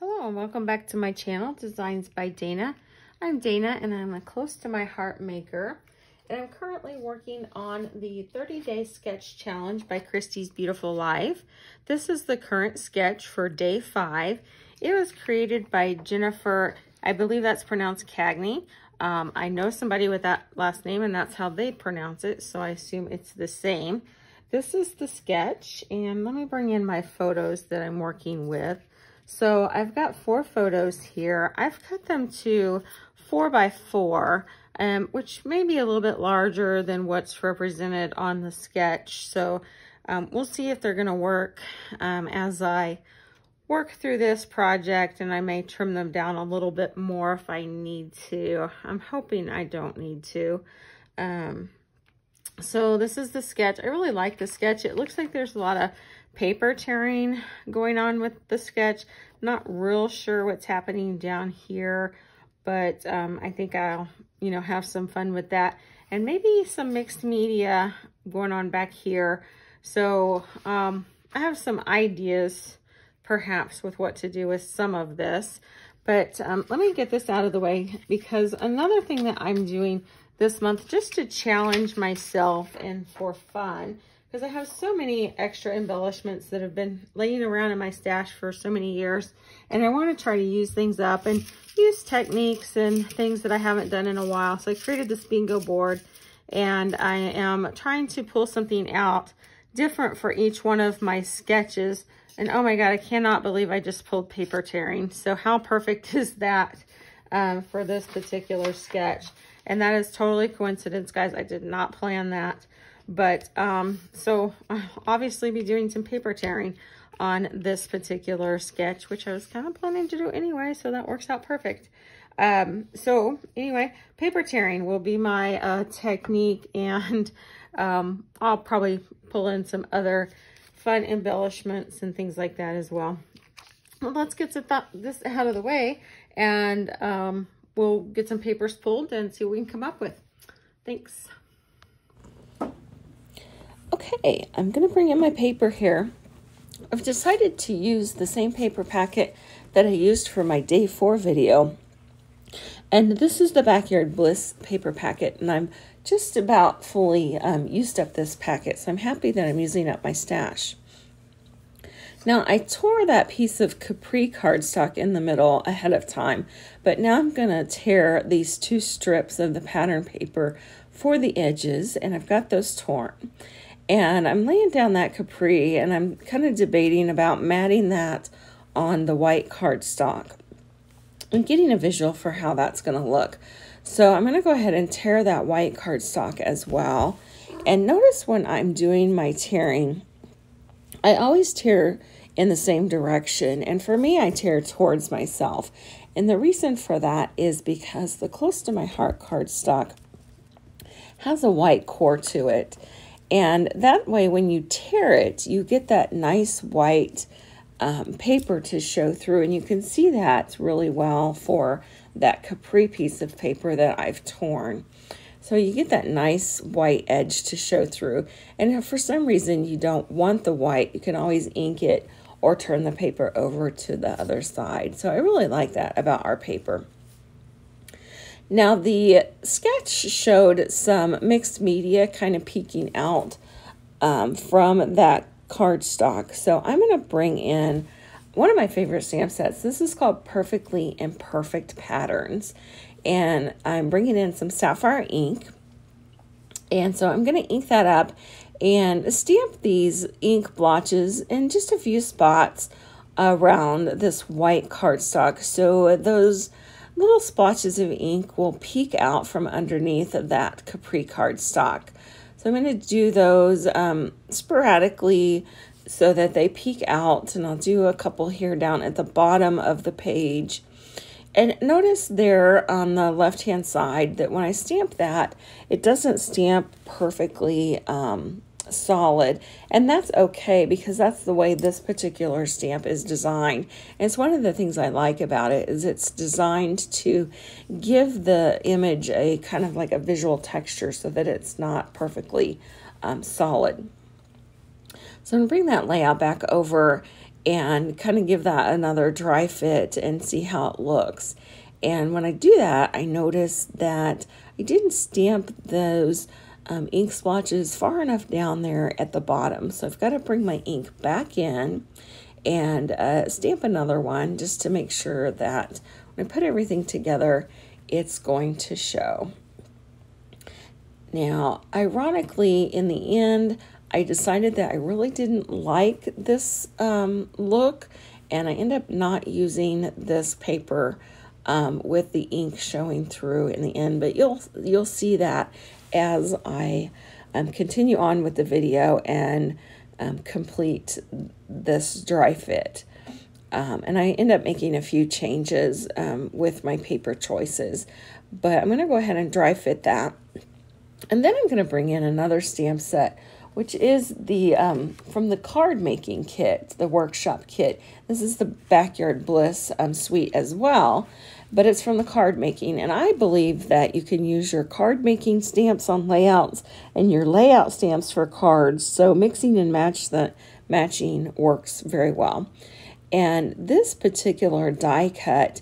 Hello and welcome back to my channel, Designs by Dana. I'm Dana and I'm a close to my heart maker. And I'm currently working on the 30-day sketch challenge by Christie's Beautiful Life. This is the current sketch for day 5. It was created by Jennifer, I believe that's pronounced Cagney. I know somebody with that last name and that's how they pronounce it, so I assume it's the same. This is the sketch, and let me bring in my photos that I'm working with. So I've got 4 photos here. I've cut them to 4 by 4, which may be a little bit larger than what's represented on the sketch. So we'll see if they're gonna work as I work through this project, and I may trim them down a little bit more if I need to. I'm hoping I don't need to. So this is the sketch. I really like the sketch. It looks like there's a lot of paper tearing going on with the sketch. Not real sure what's happening down here, but I think I'll, have some fun with that. And maybe some mixed media going on back here. So I have some ideas perhaps with what to do with some of this. But let me get this out of the way, because another thing that I'm doing this month, just to challenge myself and for fun, because I have so many extra embellishments that have been laying around in my stash for so many years, and I want to try to use things up and use techniques and things that I haven't done in a while. So I created this bingo board, and I am trying to pull something out different for each one of my sketches. And oh my God, I cannot believe I just pulled paper tearing. So how perfect is that for this particular sketch? And that is totally coincidence, guys. I did not plan that. But so I'll obviously be doing some paper tearing on this particular sketch, which I was kind of planning to do anyway, so that works out perfect. So anyway, paper tearing will be my technique, and I'll probably pull in some other fun embellishments and things like that as well. Well, let's get this out of the way, and we'll get some papers pulled and see what we can come up with. Thanks. Okay, I'm going to bring in my paper here. I've decided to use the same paper packet that I used for my day 4 video. And this is the Backyard Bliss paper packet, and I'm just about fully used up this packet, so I'm happy that I'm using up my stash. Now, I tore that piece of Capri cardstock in the middle ahead of time, but now I'm going to tear these 2 strips of the pattern paper for the edges, and I've got those torn. And I'm laying down that Capri, and I'm kind of debating about matting that on the white cardstock and getting a visual for how that's going to look. So I'm going to go ahead and tear that white cardstock as well. And notice when I'm doing my tearing, I always tear in the same direction. And for me, I tear towards myself. And the reason for that is because the Close to My Heart cardstock has a white core to it. And that way, when you tear it, you get that nice white paper to show through. And you can see that really well for that Capri piece of paper that I've torn. So you get that nice white edge to show through. And if for some reason you don't want the white, you can always ink it or turn the paper over to the other side. So I really like that about our paper. Now, the sketch showed some mixed media kind of peeking out from that cardstock. So I'm going to bring in one of my favorite stamp sets. This is called Perfectly Imperfect Patterns. And I'm bringing in some sapphire ink. And so I'm going to ink that up and stamp these ink blotches in just a few spots around this white cardstock. So those little splotches of ink will peek out from underneath of that Capri cardstock. So I'm going to do those sporadically so that they peek out, and I'll do a couple here down at the bottom of the page. And notice there on the left-hand side that when I stamp that, it doesn't stamp perfectly solid, and that's okay because that's the way this particular stamp is designed. And it's one of the things I like about it is it's designed to give the image a kind of like a visual texture so that it's not perfectly solid. So I'm going to bring that layout back over, and kind of give that another dry fit and see how it looks. And when I do that, I notice that I didn't stamp those ink splotches far enough down there at the bottom. So I've got to bring my ink back in and stamp another one just to make sure that when I put everything together, it's going to show. Now, ironically, in the end, I decided that I really didn't like this look, and I ended up not using this paper with the ink showing through in the end. But you'll see that as I continue on with the video and complete this dry fit. And I end up making a few changes with my paper choices, but I'm going to go ahead and dry fit that. And then I'm going to bring in another stamp set, which is the from the card making kit, the workshop kit. This is the Backyard Bliss suite as well, but it's from the card making. And I believe that you can use your card making stamps on layouts and your layout stamps for cards. So mixing and matching works very well. And this particular die cut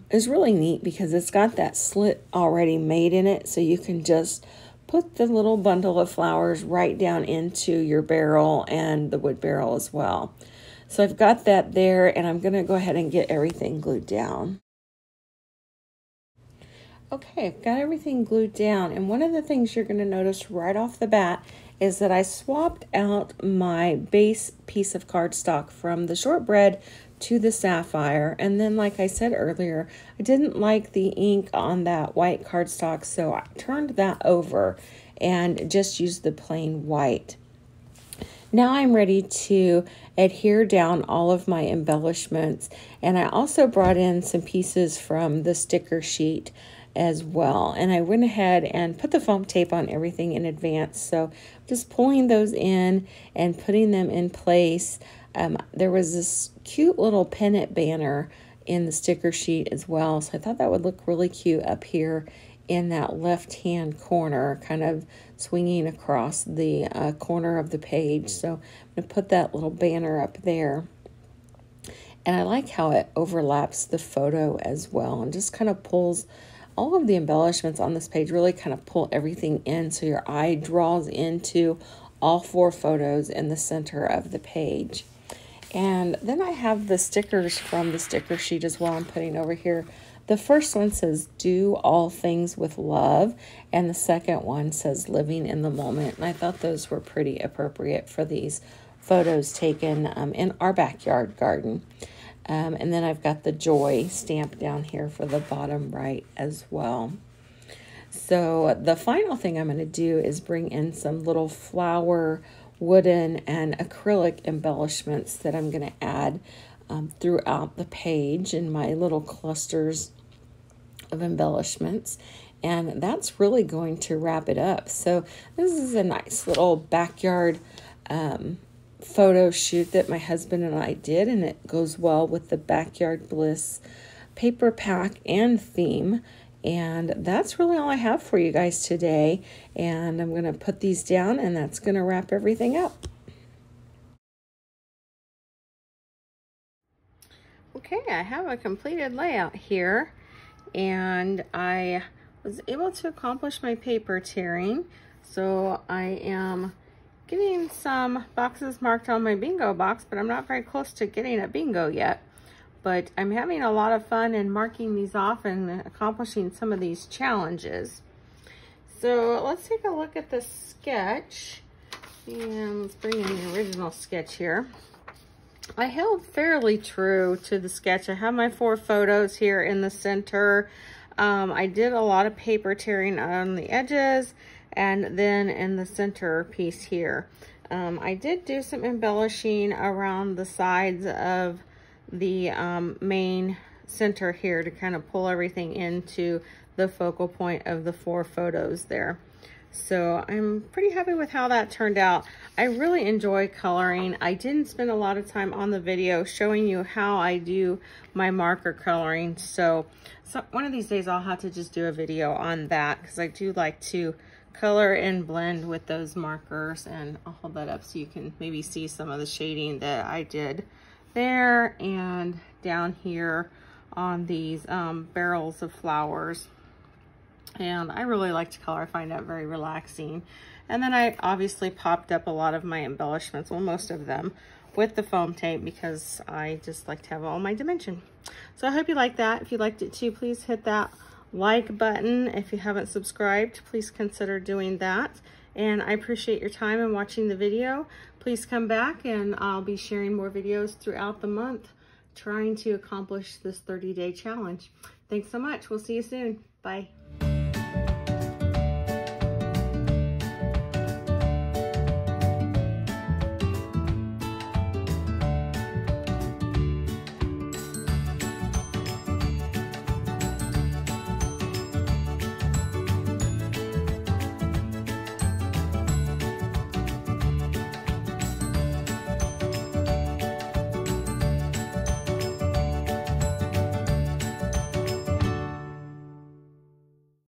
is really neat because it's got that slit already made in it, so you can just put the little bundle of flowers right down into your barrel and the wood barrel as well. So I've got that there, and I'm going to go ahead and get everything glued down. Okay, I've got everything glued down, and one of the things you're going to notice right off the bat is that I swapped out my base piece of cardstock from the shortbread to the sapphire. And then, like I said earlier, I didn't like the ink on that white cardstock, so I turned that over and just used the plain white. Now I'm ready to adhere down all of my embellishments, and I also brought in some pieces from the sticker sheet as well. And I went ahead and put the foam tape on everything in advance, so just pulling those in and putting them in place. There was this cute little pennant banner in the sticker sheet as well, so I thought that would look really cute up here in that left-hand corner, kind of swinging across the corner of the page. So I'm going to put that little banner up there. And I like how it overlaps the photo as well and just kind of pulls all of the embellishments on this page, really kind of pull everything in so your eye draws into all 4 photos in the center of the page. And then I have the stickers from the sticker sheet as well I'm putting over here. The first one says, "Do all things with love," and the second one says, "Living in the moment." And I thought those were pretty appropriate for these photos taken in our backyard garden. And then I've got the joy stamp down here for the bottom right as well. So the final thing I'm going to do is bring in some little flower, wooden, and acrylic embellishments that I'm going to add throughout the page in my little clusters of embellishments. And that's really going to wrap it up. So this is a nice little backyard photo shoot that my husband and I did, and it goes well with the Backyard Bliss paper pack and theme. And that's really all I have for you guys today. And I'm going to put these down, and that's going to wrap everything up. Okay, I have a completed layout here, and I was able to accomplish my paper tearing. So I am getting some boxes marked on my bingo box, but I'm not very close to getting a bingo yet. But I'm having a lot of fun in marking these off and accomplishing some of these challenges. So let's take a look at the sketch. And let's bring in the original sketch here. I held fairly true to the sketch. I have my 4 photos here in the center. I did a lot of paper tearing on the edges and then in the center piece here. I did do some embellishing around the sides of the main center here to kind of pull everything into the focal point of the 4 photos there. So I'm pretty happy with how that turned out. I really enjoy coloring. I didn't spend a lot of time on the video showing you how I do my marker coloring. So one of these days I'll have to just do a video on that, because I do like to color and blend with those markers, and I'll hold that up so you can maybe see some of the shading that I did there and down here on these barrels of flowers. And I really like to color. I find that very relaxing. And then I obviously popped up a lot of my embellishments, well, most of them, with the foam tape because I just like to have all my dimension. So I hope you like that. If you liked it too, please hit that like button. If you haven't subscribed, please consider doing that. And I appreciate your time and watching the video. Please come back and I'll be sharing more videos throughout the month trying to accomplish this 30-day challenge. Thanks so much. We'll see you soon. Bye.